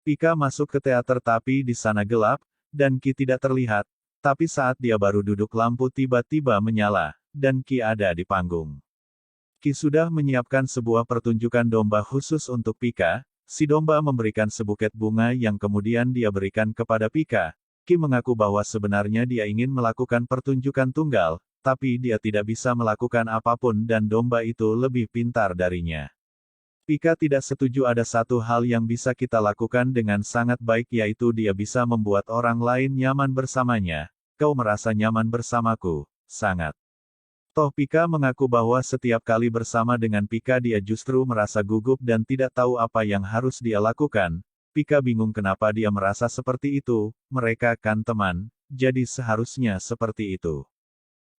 Pika masuk ke teater tapi di sana gelap, dan Ki tidak terlihat, tapi saat dia baru duduk lampu tiba-tiba menyala, dan Ki ada di panggung. Ki sudah menyiapkan sebuah pertunjukan domba khusus untuk Pika, si domba memberikan sebuket bunga yang kemudian dia berikan kepada Pika. Ki mengaku bahwa sebenarnya dia ingin melakukan pertunjukan tunggal, tapi dia tidak bisa melakukan apapun dan domba itu lebih pintar darinya. Pika tidak setuju ada satu hal yang bisa kita lakukan dengan sangat baik yaitu dia bisa membuat orang lain nyaman bersamanya. Kau merasa nyaman bersamaku, sangat. Toh Pika mengaku bahwa setiap kali bersama dengan Pika dia justru merasa gugup dan tidak tahu apa yang harus dia lakukan. Pika bingung kenapa dia merasa seperti itu, mereka kan teman, jadi seharusnya seperti itu.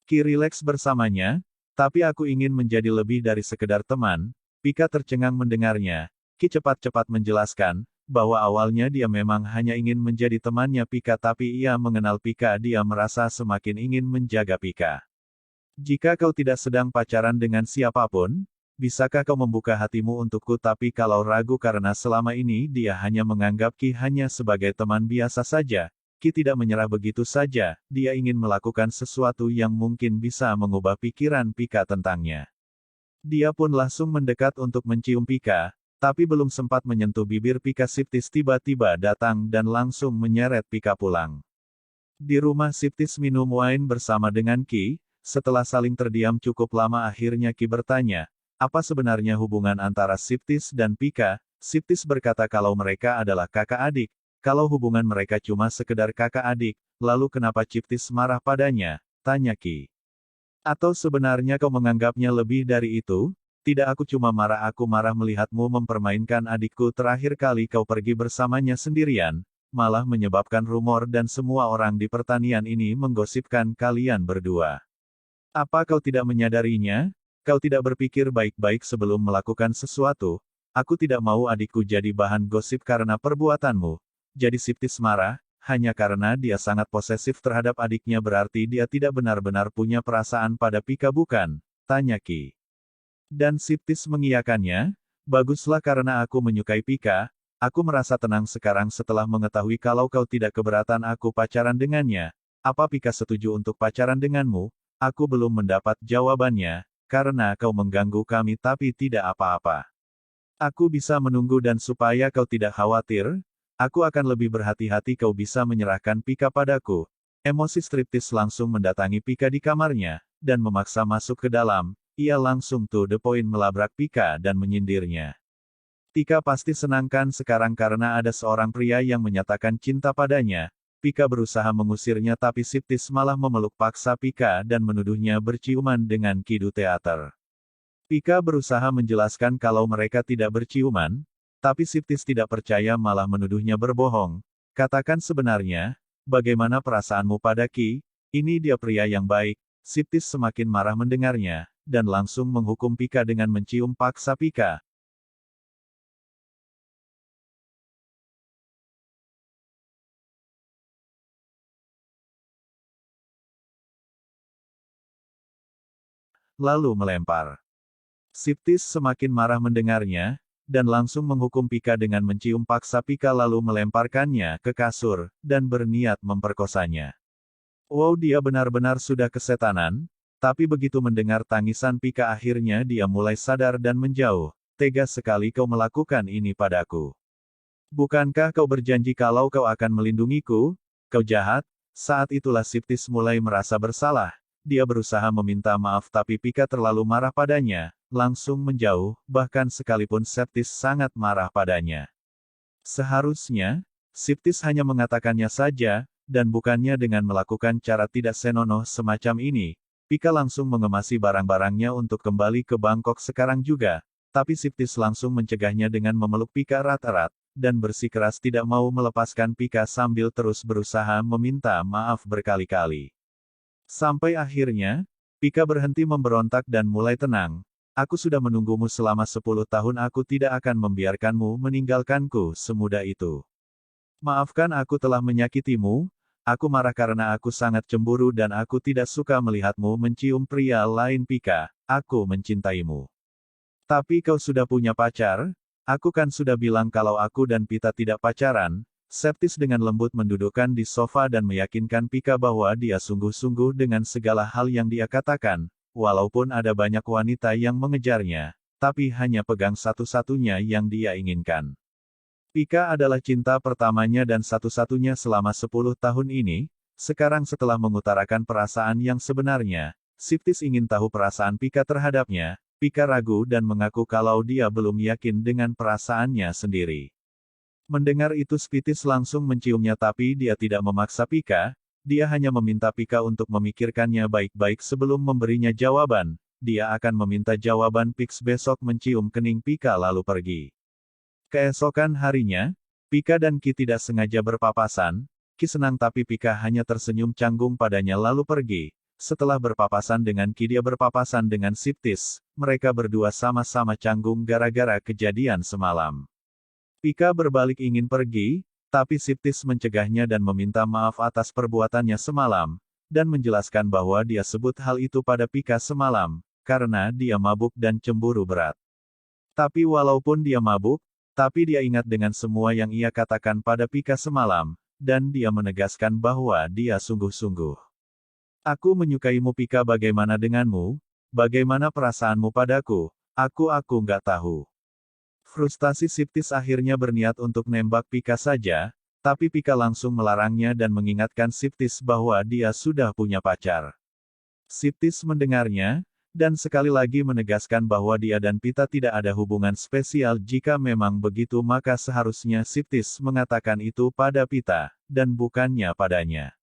Ki rileks bersamanya, tapi aku ingin menjadi lebih dari sekedar teman. Pika tercengang mendengarnya. Ki cepat-cepat menjelaskan, bahwa awalnya dia memang hanya ingin menjadi temannya Pika tapi ia mengenal Pika dia merasa semakin ingin menjaga Pika. Jika kau tidak sedang pacaran dengan siapapun, bisakah kau membuka hatimu untukku tapi kalau ragu karena selama ini dia hanya menganggap Ki hanya sebagai teman biasa saja, Ki tidak menyerah begitu saja, dia ingin melakukan sesuatu yang mungkin bisa mengubah pikiran Pika tentangnya. Dia pun langsung mendekat untuk mencium Pika, tapi belum sempat menyentuh bibir Pika Siptis tiba-tiba datang dan langsung menyeret Pika pulang. Di rumah Siptis minum wine bersama dengan Ki, setelah saling terdiam cukup lama akhirnya Ki bertanya, apa sebenarnya hubungan antara Siptis dan Pika? Siptis berkata kalau mereka adalah kakak adik, kalau hubungan mereka cuma sekedar kakak adik, lalu kenapa Siptis marah padanya? Tanya Ki. Atau sebenarnya kau menganggapnya lebih dari itu? Tidak aku cuma marah aku marah melihatmu mempermainkan adikku terakhir kali kau pergi bersamanya sendirian, malah menyebabkan rumor dan semua orang di pertanian ini menggosipkan kalian berdua. Apa kau tidak menyadarinya? Kau tidak berpikir baik-baik sebelum melakukan sesuatu. Aku tidak mau adikku jadi bahan gosip karena perbuatanmu. Jadi Siptis marah, hanya karena dia sangat posesif terhadap adiknya berarti dia tidak benar-benar punya perasaan pada Pika bukan? Tanya Ki. Dan Siptis mengiyakannya, baguslah karena aku menyukai Pika, aku merasa tenang sekarang setelah mengetahui kalau kau tidak keberatan aku pacaran dengannya. Apa Pika setuju untuk pacaran denganmu? Aku belum mendapat jawabannya. Karena kau mengganggu kami tapi tidak apa-apa. Aku bisa menunggu dan supaya kau tidak khawatir, aku akan lebih berhati-hati kau bisa menyerahkan Pika padaku. Emosi Striptis langsung mendatangi Pika di kamarnya, dan memaksa masuk ke dalam, ia langsung to the point melabrak Pika dan menyindirnya. Pika pasti senangkan sekarang karena ada seorang pria yang menyatakan cinta padanya. Pika berusaha mengusirnya tapi Siptis malah memeluk paksa Pika dan menuduhnya berciuman dengan Kidu Teater. Pika berusaha menjelaskan kalau mereka tidak berciuman, tapi Siptis tidak percaya malah menuduhnya berbohong. Katakan sebenarnya, bagaimana perasaanmu pada Ki? Ini dia pria yang baik. Siptis semakin marah mendengarnya, dan langsung menghukum Pika dengan mencium paksa Pika. Lalu melempar. Siptis semakin marah mendengarnya, dan langsung menghukum Pika dengan mencium paksa Pika lalu melemparkannya ke kasur, dan berniat memperkosanya. Wow dia benar-benar sudah kesetanan, tapi begitu mendengar tangisan Pika akhirnya dia mulai sadar dan menjauh, tega sekali kau melakukan ini padaku. Bukankah kau berjanji kalau kau akan melindungiku? Kau jahat? Saat itulah Siptis mulai merasa bersalah. Dia berusaha meminta maaf tapi Pika terlalu marah padanya, langsung menjauh, bahkan sekalipun Siptis sangat marah padanya. Seharusnya, Siptis hanya mengatakannya saja, dan bukannya dengan melakukan cara tidak senonoh semacam ini. Pika langsung mengemasi barang-barangnya untuk kembali ke Bangkok sekarang juga, tapi Siptis langsung mencegahnya dengan memeluk Pika erat-erat, dan bersikeras tidak mau melepaskan Pika sambil terus berusaha meminta maaf berkali-kali. Sampai akhirnya, Pika berhenti memberontak dan mulai tenang. Aku sudah menunggumu selama 10 tahun aku tidak akan membiarkanmu meninggalkanku semudah itu. Maafkan aku telah menyakitimu, aku marah karena aku sangat cemburu dan aku tidak suka melihatmu mencium pria lain Pika, aku mencintaimu. Tapi kau sudah punya pacar? Aku kan sudah bilang kalau aku dan Pita tidak pacaran. Septis dengan lembut mendudukkan di sofa dan meyakinkan Pika bahwa dia sungguh-sungguh dengan segala hal yang dia katakan, walaupun ada banyak wanita yang mengejarnya, tapi hanya pegang satu-satunya yang dia inginkan. Pika adalah cinta pertamanya dan satu-satunya selama 10 tahun ini. Sekarang setelah mengutarakan perasaan yang sebenarnya, Septis ingin tahu perasaan Pika terhadapnya. Pika ragu dan mengaku kalau dia belum yakin dengan perasaannya sendiri. Mendengar itu Septis langsung menciumnya tapi dia tidak memaksa Pika, dia hanya meminta Pika untuk memikirkannya baik-baik sebelum memberinya jawaban. Dia akan meminta jawaban fix besok mencium kening Pika lalu pergi. Keesokan harinya, Pika dan Ki tidak sengaja berpapasan. Ki senang tapi Pika hanya tersenyum canggung padanya lalu pergi. Setelah berpapasan dengan Ki dia berpapasan dengan Septis. Mereka berdua sama-sama canggung gara-gara kejadian semalam. Pika berbalik ingin pergi, tapi Septis mencegahnya dan meminta maaf atas perbuatannya semalam, dan menjelaskan bahwa dia sebut hal itu pada Pika semalam, karena dia mabuk dan cemburu berat. Tapi walaupun dia mabuk, tapi dia ingat dengan semua yang ia katakan pada Pika semalam, dan dia menegaskan bahwa dia sungguh-sungguh. Aku menyukaimu Pika, bagaimana denganmu? Bagaimana perasaanmu padaku? Aku nggak tahu. Frustasi Septis akhirnya berniat untuk nembak Pika saja, tapi Pika langsung melarangnya dan mengingatkan Septis bahwa dia sudah punya pacar. Septis mendengarnya, dan sekali lagi menegaskan bahwa dia dan Pita tidak ada hubungan spesial. Jika memang begitu maka seharusnya Septis mengatakan itu pada Pita, dan bukannya padanya.